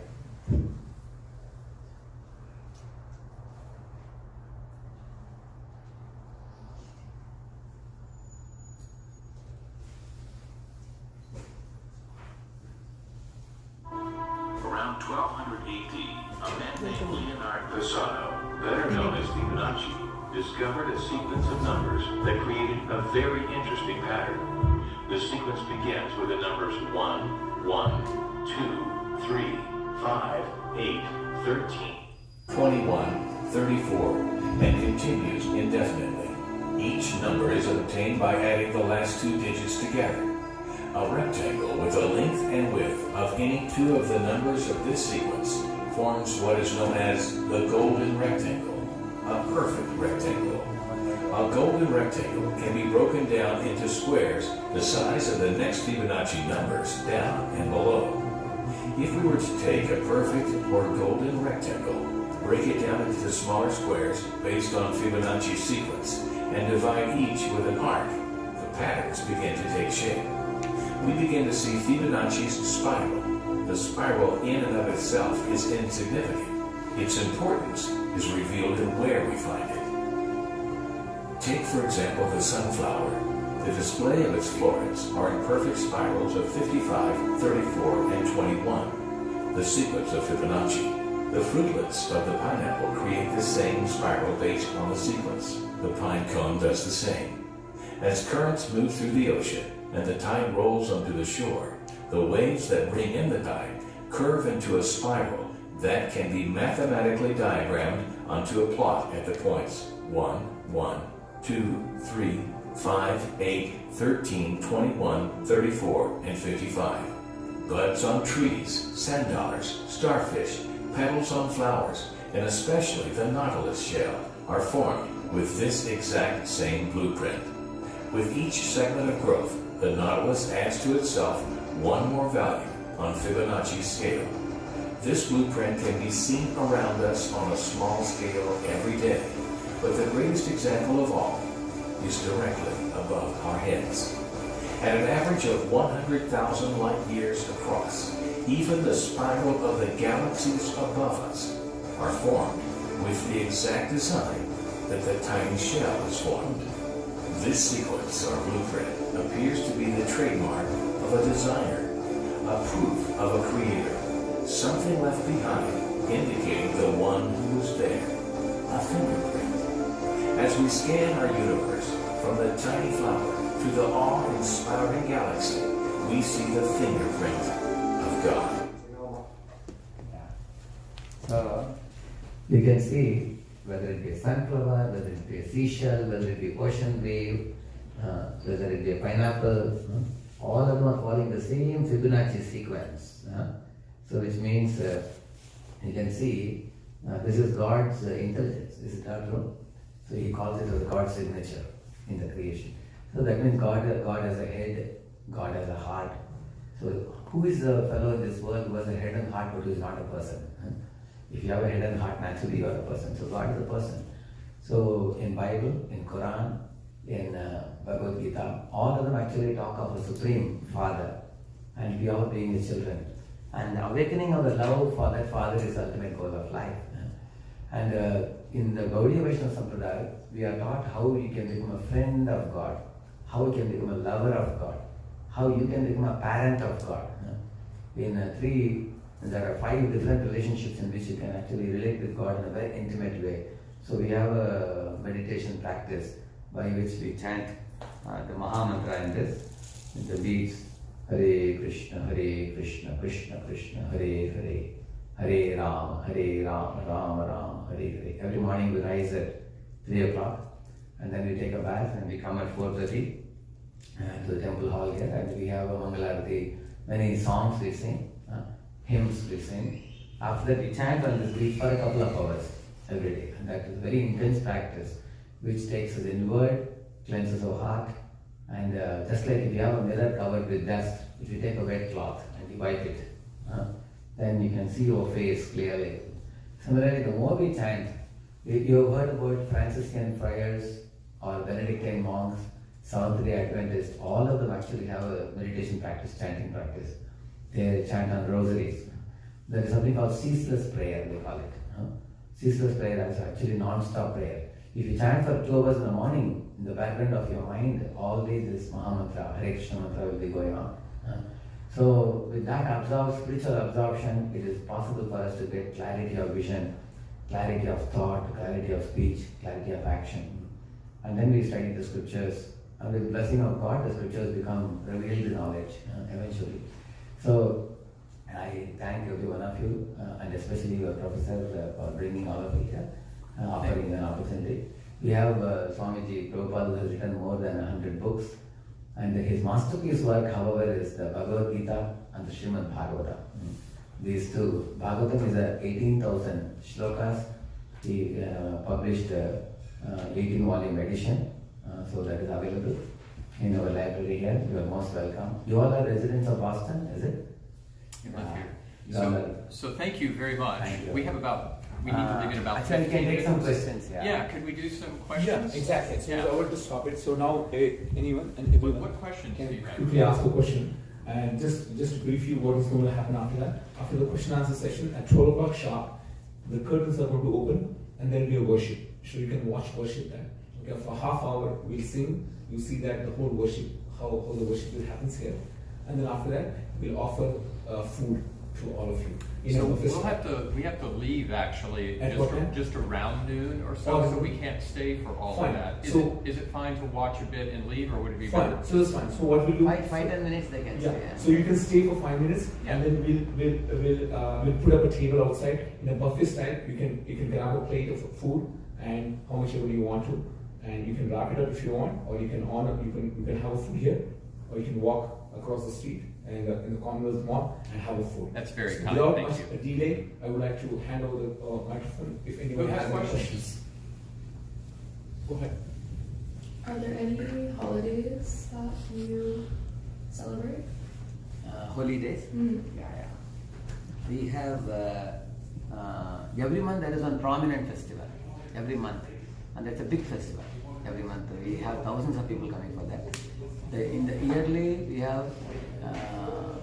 Speaker 4: Around 1200 AD, a man named Leonardo Pisano, better known as Fibonacci, discovered a sequence of numbers that created a very interesting pattern. The sequence begins with the numbers 1, 1, 2, 3, 5, 8, 13, 21, 34, and continues indefinitely. Each number is obtained by adding the last 2 digits together. A rectangle with a length and width of any 2 of the numbers of this sequence forms what is known as the golden rectangle, a perfect rectangle. A golden rectangle can be broken down into squares the size of the next Fibonacci numbers down and below. If we were to take a perfect or golden rectangle, break it down into smaller squares based on Fibonacci's sequence, and divide each with an arc, the patterns begin to take shape. We begin to see Fibonacci's spiral. The spiral in and of itself is insignificant. Its importance is revealed in where we find it. Take, for example, the sunflower. The display of its florets are in perfect spirals of 55, 34, and 21, the sequence of Fibonacci. The fruitlets of the pineapple create the same spiral based on the sequence. The pine cone does the same. As currents move through the ocean and the tide rolls onto the shore, the waves that bring in the tide curve into a spiral that can be mathematically diagrammed onto a plot at the points 1, 1, 2, 3, 5, 8, 13, 21, 34, and 55. Buds on trees, sand dollars, starfish, petals on flowers, and especially the nautilus shell are formed with this exact same blueprint. With each segment of growth, the nautilus adds to itself one more value on Fibonacci's scale. This blueprint can be seen around us on a small scale every day, but the greatest example of all is directly above our heads. At an average of 100,000 light years across, even the spiral of the galaxies above us are formed with the exact design that the tiny shell is formed. This sequence or blueprint appears to be the trademark of a designer, a proof of a creator, something left behind indicating the one who was there, a fingerprint. As we scan our universe from the tiny flower through the awe-inspiring galaxy, we see the fingerprint of God.
Speaker 3: So, you can see whether it be a sunflower, whether it be a seashell, whether it be ocean wave, whether it be a pineapple, all of them are following the same Fibonacci sequence. So which means you can see this is God's intelligence. This is not true. So he calls it as God's signature in the creation. So that means God has a head, God has a heart. So who is the fellow in this world who has a head and heart but who is not a person? If you have a head and heart, naturally you are a person. So God is a person. So in Bible, in Quran, in Bhagavad Gita, all of them actually talk of a Supreme Father and we all being His children. And awakening of the love for that Father is the ultimate goal of life. And in the Gaudiya Vaishnava Sampradaya, we are taught how you can become a friend of God, how you can become a lover of God, how you can become a parent of God. There are 5 different relationships in which you can actually relate with God in a very intimate way. So we have a meditation practice by which we chant the Maha Mantra in this, in the beats, Hare Krishna, Krishna Krishna, Hare Hare, Hare Rama, Rama Rama, Hare Hare. Every morning we rise at 3 o'clock and then we take a bath and we come at 4:30 to the temple hall here and we have a Mangalarati, many songs we sing, hymns we sing. After that we chant on this beat for a couple of hours every day, and that is a very intense practice which takes us inward, cleanses our heart, and just like if you have a mirror covered with dust, if you take a wet cloth and you wipe it, then you can see your face clearly. Similarly, the more we chant, you have heard about Franciscan friars or Benedictine monks, Seventh-day Adventists, all of them actually have a meditation practice, chanting practice. They chant on rosaries. There is something called ceaseless prayer, they call it. Ceaseless prayer is actually non-stop prayer. If you chant for 2 hours in the morning, in the background of your mind, always this Maha Mantra, Hare Krishna Mantra will be going on. So with that spiritual absorption, it is possible for us to get clarity of vision, clarity of thought, clarity of speech, clarity of action. And then we study the scriptures, and with blessing of God, the scriptures become revealed knowledge eventually. So I thank every one of you, and especially your professor for bringing all of it here, offering an opportunity. We have Swamiji Prabhupada has written more than 100 books, and his masterpiece work, however, is the Bhagavad Gita and the Srimad Bhagavata. These two, Bhagavatam is a 18,000 shlokas. He published 18-volume edition, so that is available in our library here. You are most welcome. You all are residents of Boston, is it?
Speaker 1: You live here. So thank you very much.
Speaker 3: Thank you.
Speaker 1: We need to dig in about
Speaker 3: actually,
Speaker 1: 15
Speaker 3: we can take some
Speaker 1: minutes.
Speaker 3: questions.
Speaker 1: Yeah, could we do some questions?
Speaker 2: Yeah, exactly. So
Speaker 1: Yeah.
Speaker 2: I want to stop it. So now anyone and everyone
Speaker 1: What questions do
Speaker 2: can
Speaker 1: you have?
Speaker 2: quickly ask a question. And just to brief you what is going to happen after that. After the question answer session at 12 o'clock sharp, the curtains are going to open and there will be a worship. So you can watch worship then. Okay, for half hour we'll sing. You see that the whole worship, how the worship will happens here. And then after that we'll offer food to all of you.
Speaker 1: So we have to leave actually
Speaker 2: At what time?
Speaker 1: just around noon or so,
Speaker 2: Oh,
Speaker 1: so we can't stay for all
Speaker 2: fine.
Speaker 1: of that. Is it fine to watch a bit and leave, or would it be
Speaker 2: fine.
Speaker 1: better?
Speaker 2: So that's fine. So what we'll do?
Speaker 3: 5-10 minutes they can stay.
Speaker 2: So you can stay for 5 minutes,
Speaker 1: Yeah.
Speaker 2: and then we'll put up a table outside in a buffet style. You can grab a plate of food and how much ever you want to, and you can wrap it up if you want, or you can have a food here, or you can walk across the street and in the Commonwealth Mall and have a food.
Speaker 1: That's very
Speaker 2: So
Speaker 1: kind.
Speaker 2: without
Speaker 1: Thank
Speaker 2: much
Speaker 1: you.
Speaker 2: delay, I would like to hand over the microphone if anyone has any questions. Go ahead.
Speaker 5: Are there any holidays that you celebrate?
Speaker 3: Holy days? Yeah. We have every month there is one prominent festival. Every month, and that's a big festival. Every month we have thousands of people coming for that. In the yearly we have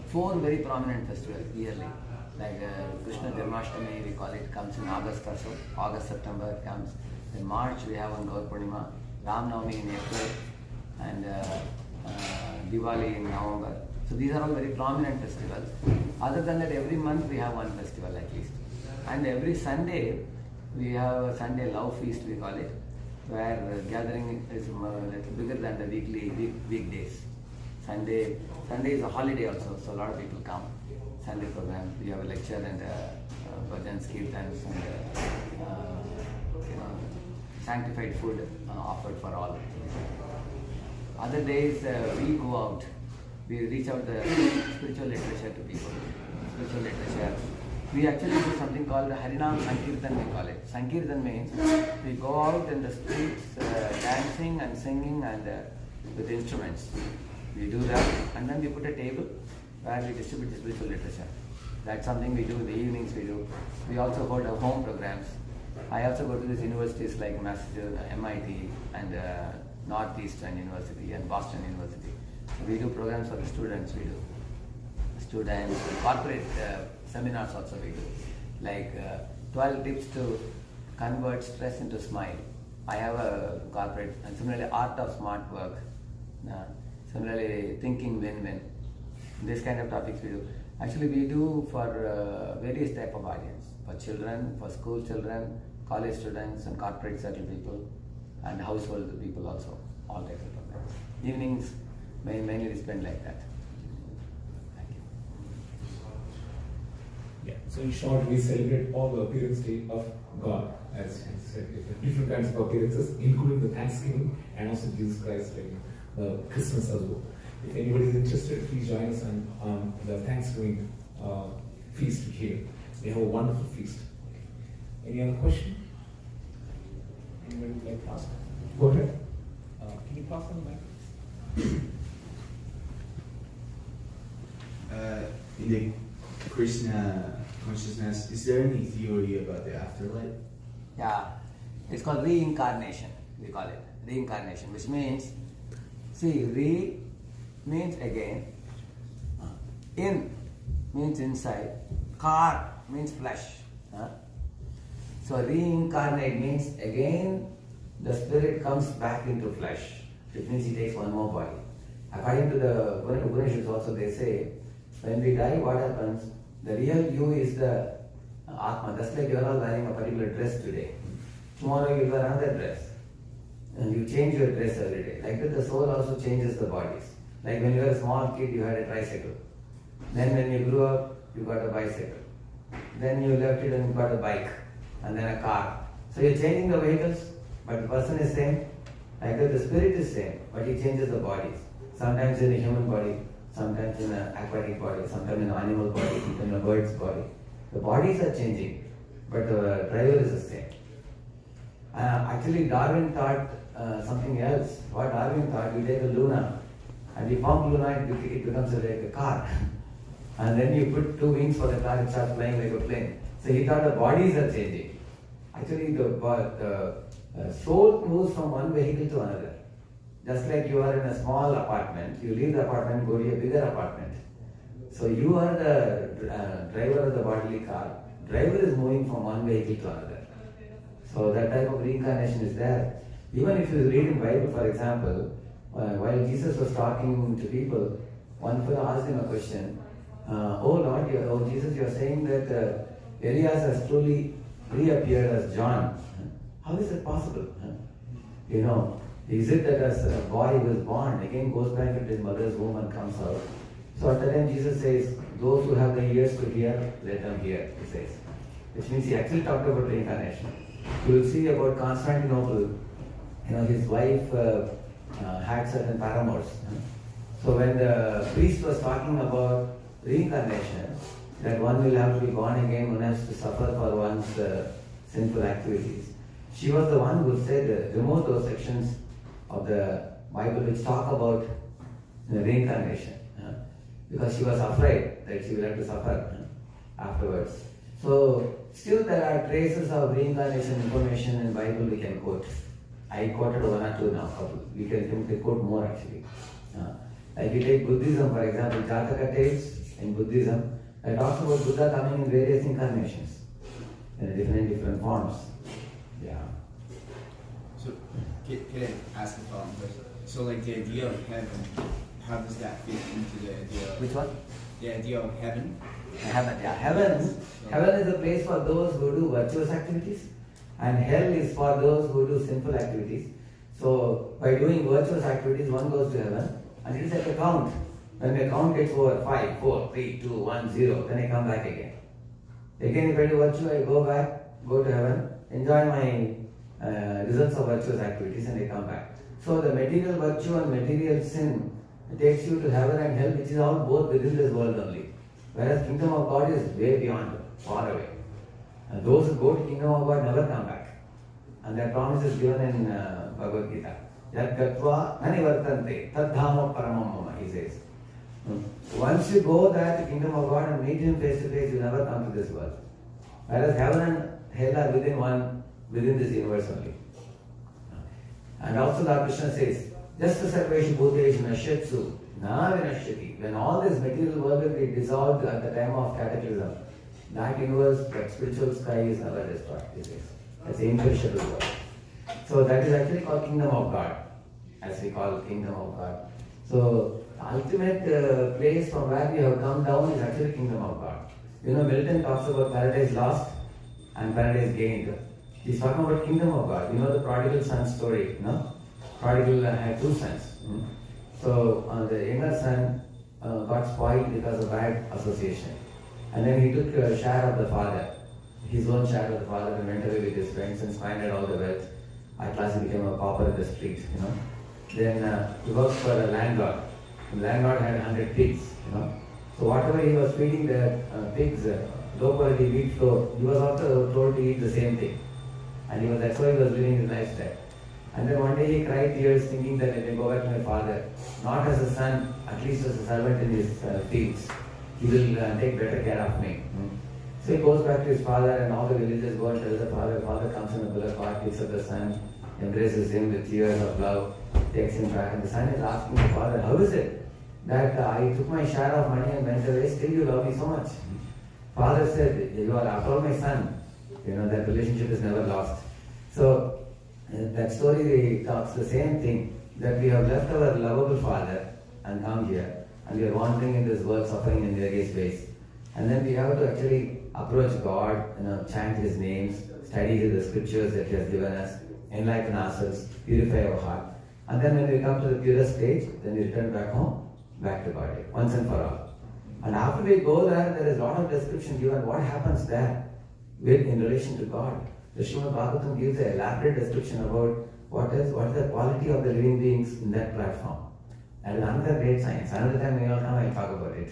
Speaker 3: 4 very prominent festivals yearly. Like Krishna Janmashtami, we call it, comes in August or so. August, September it comes. In March we have one Gaur Purnima, Ram Navami in April, and Diwali in November. So these are all very prominent festivals. Other than that, every month we have one festival at least. And every Sunday we have a Sunday love feast, we call it. where gathering is like bigger than the weekdays. Sunday is a holiday also, so a lot of people come. Sunday program, we have a lecture and bhajans, kirtans, and sanctified food offered for all. Other days we go out, we reach out the spiritual literature to people. Spiritual literature. We actually do something called Harinam Sankirtan, we call it. Sankirtan means we go out in the streets dancing and singing and with instruments. We do that and then we put a table where we distribute the spiritual literature. That's something we do in the evenings we do. We also hold our home programs. I also go to these universities like Massachusetts, MIT and Northeastern University and Boston University. So we do programs for the students, we do. Students, corporate seminars also we do. Like 12 tips to convert stress into smile. I have a corporate, and similarly art of smart work. Similarly thinking win-win. This kind of topics we do. Actually we do for various type of audience. For children, for school children, college students and corporate circle people and household people also. All types of programs. Evenings mainly we spend like that. Thank you.
Speaker 6: Yeah, so in short, we celebrate all the appearance day of God, as you said, different kinds of appearances, including the Thanksgiving and also Jesus Christ, like Christmas as well. If anybody is interested, please join us on the Thanksgiving feast here. We have a wonderful feast. Any other question? Anybody would like to ask? Go ahead. Can you pass on the mic?
Speaker 7: In the Krishna consciousness, is there any theory about the afterlife?
Speaker 3: Yeah, it's called reincarnation, we call it. Reincarnation, which means, see, re means again, in means inside, kar means flesh. So reincarnate means again the spirit comes back into flesh. It means he takes one more body. According to the Upanishads also they say, when we die, what happens? The real you is the Atma. Just like you are all wearing a particular dress today. Tomorrow you will wear another dress. And you change your dress every day. Like that the soul also changes the bodies. Like when you were a small kid, you had a tricycle. Then when you grew up, you got a bicycle. Then you left it and you got a bike. And then a car. So you're changing the vehicles, but the person is same. Like that the spirit is same, but he changes the bodies. Sometimes in a human body, sometimes in an aquatic body, sometimes in an animal body, sometimes in a bird's body. The bodies are changing, but the driver is the same. Actually, Darwin thought something else. What Darwin thought, we take a Luna, and we pump Luna, it becomes like a car. And then you put two wings for the car, it starts flying like a plane. So he thought the bodies are changing. Actually, the soul moves from one vehicle to another. Just like you are in a small apartment, you leave the apartment, go to a bigger apartment. So you are the driver of the bodily car. Driver is moving from one vehicle to another. So that type of reincarnation is there. Even if you read in Bible, for example, while Jesus was talking to people, one fellow asked him a question. Oh Lord, Jesus, you are saying that Elias has truly reappeared as John. How is it possible? Is it that as a boy who is born, again goes back into his mother's womb and comes out? So at the time Jesus says, those who have the ears to hear, let them hear, he says. Which means he actually talked about reincarnation. You will see about Constantinople, his wife had certain paramours. So when the priest was talking about reincarnation, that one will have to be born again, one has to suffer for one's sinful activities. She was the one who said, remove those sections of the Bible which talk about reincarnation. Because she was afraid that she will have to suffer afterwards. So, still there are traces of reincarnation information in Bible we can quote. I quoted one or two now, we can quote more actually. Like you take Buddhism for example, Jataka tales in Buddhism, it talks about Buddha coming in various incarnations, in different forms. Yeah.
Speaker 7: So, can I ask a follow-up question? So, like the idea of heaven, how does that fit into the idea of...
Speaker 3: Which one?
Speaker 7: The idea of heaven?
Speaker 3: Heaven, yeah. Heaven is a place for those who do virtuous activities. And hell is for those who do sinful activities. So by doing virtuous activities, one goes to heaven, and it is like a count. When the count gets over 5, 4, 3, 2, 1, 0, then I come back again. Again, if I do virtue, I go back, go to heaven, enjoy my results of virtuous activities, and I come back. So the material virtue and material sin takes you to heaven and hell, which is all both within this world only. Whereas kingdom of God is way beyond, far away. And those who go to kingdom of God never come back. And that promise is given in Bhagavad Gita. Yat gatva nanivartante tad dhama paramam mama, he says. Once you go there to kingdom of God and meet him face to face, you never come to this world. Whereas heaven and hell are within this universe only. And also Lord Krishna says, just the sarveshu bhuteshu nashyatsu na vinashyati. When all this material world will be dissolved at the time of cataclysm, that universe, that spiritual sky is never destroyed. He says. That's the imperishable world. So that is actually called kingdom of God, as we call kingdom of God. So the ultimate place from where we have come down is actually kingdom of God. You know, Milton talks about paradise lost and paradise gained. He's talking about kingdom of God. You know the prodigal son story, no? Prodigal had 2 sons. So the younger son got spoiled because of bad association. And then he took a share of the father, his own share of the father, and went away with his friends and squandered all the wealth. At last he became a pauper in the street, you know. Then he worked for a landlord. The landlord had 100 pigs, you know. So whatever he was feeding the pigs, low quality wheat flour, he was also told to eat the same thing. And that's why he was living his lifestyle. And then one day he cried tears thinking that I may go back to my father, not as a son, at least as a servant in his fields. He will take better care of me. So he goes back to his father, and all the villagers go and tell the father. The father comes in a bullock cart, picks up the son, embraces him with tears of love, takes him back, and the son is asking the father, how is it that I took my share of money and went away, still you love me so much? Father said, you are after all my son. You know, that relationship is never lost. So that story talks the same thing, that we have left our lovable father and come here, and we are wandering in this world, suffering in various ways. And then we have to actually approach God, you know, chant His names, study the scriptures that He has given us, enlighten ourselves, purify our heart. And then when we come to the purest stage, then we return back home, back to God, once and for all. And after we go there is a lot of description given what happens there in relation to God. The Srimad Bhagavatam gives an elaborate description about what is the quality of the living beings in that platform. And another great science. Another time when you all come, I'll talk about it.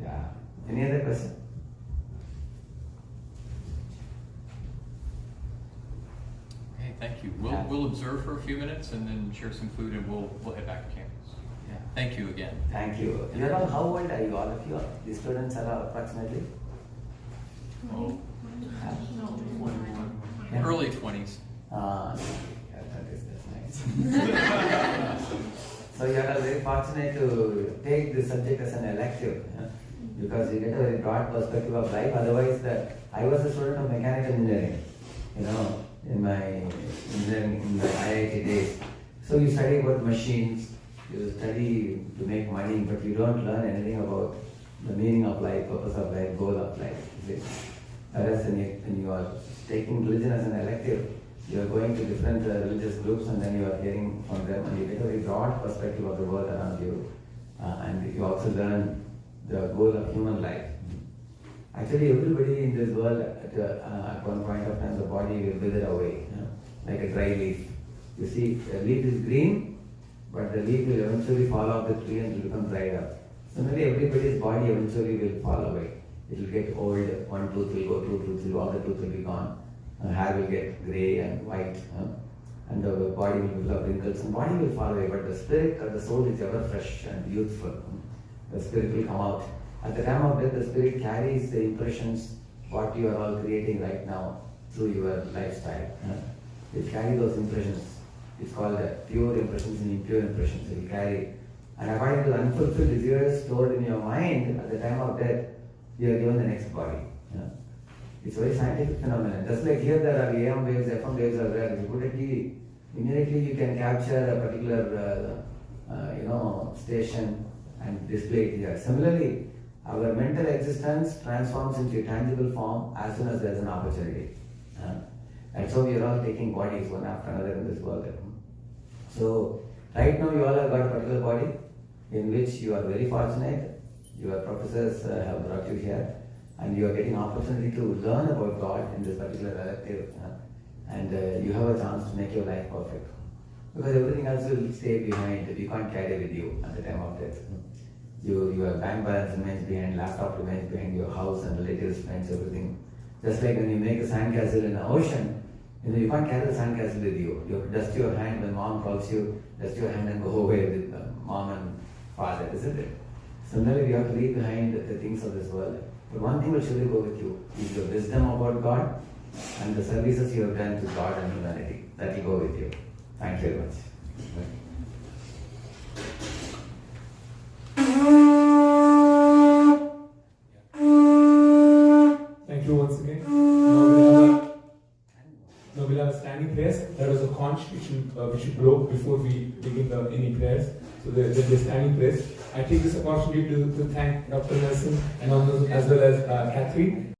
Speaker 3: Yeah. Any other question?
Speaker 1: Okay, thank you. We'll observe for a few minutes and then share some food, and we'll head back to campus.
Speaker 3: Yeah.
Speaker 1: Thank you again.
Speaker 3: Thank you. You're all, how old are you, all of you? The students are approximately?
Speaker 1: Oh,
Speaker 3: Yeah.
Speaker 1: early 20s.
Speaker 3: Yeah, that's nice. So you are very fortunate to take this subject as an elective, because you get a very broad perspective of life. Otherwise, I was a student of mechanical engineering, you know, in my IIT days. So you study about machines, you study to make money, but you don't learn anything about the meaning of life, purpose of life, goal of life. Whereas when you are taking religion as an elective, you are going to different religious groups, and then you are hearing from them, and you get a very broad perspective of the world around you, and you also learn the goal of human life. Actually, everybody in this world at one point of time, the body will wither away, like a dry leaf. You see, the leaf is green, but the leaf will eventually fall off the tree and will become dried up. Similarly, everybody's body eventually will fall away. It will get old, one tooth will go, two tooth will go, all the tooth will be gone. Hair will get grey and white, and the body will develop wrinkles, and body will fall away, but the spirit or the soul is ever fresh and youthful. The spirit will come out. At the time of death, the spirit carries the impressions, what you are all creating right now through your lifestyle. It carries those impressions. It's called pure impressions and impure impressions. It will carry. And according to the unfulfilled desires stored in your mind, at the time of death, you are given the next body. It's a very scientific phenomenon. Just like here there are AM waves, FM waves are there. If you put a TV, immediately you can capture a particular station and display it here. Similarly, our mental existence transforms into a tangible form as soon as there is an opportunity. And so we are all taking bodies one after another in this world. So right now you all have got a particular body in which you are very fortunate. Your professors have brought you here, and you are getting opportunity to learn about God in this particular relative, and you have a chance to make your life perfect. Because everything else will stay behind. You can't carry with you at the time of death. Your bank balance remains behind, laptop remains behind, your house and relatives, friends, everything. Just like when you make a sandcastle in the ocean, you can't carry the sandcastle with you. You have to dust your hand when mom calls you, dust your hand and go away with mom and father, isn't it? Similarly, we have to leave behind the things of this world. But one thing will surely go with you is your wisdom about God and the services you have done to God and humanity. That will go with you. Thank you very much.
Speaker 6: Thank you once again. Now we'll have a standing prayers. There was a conch which we broke before we begin any prayers. So there's the standing prayers. I take this opportunity to thank Dr. Nelson and as well as Catherine.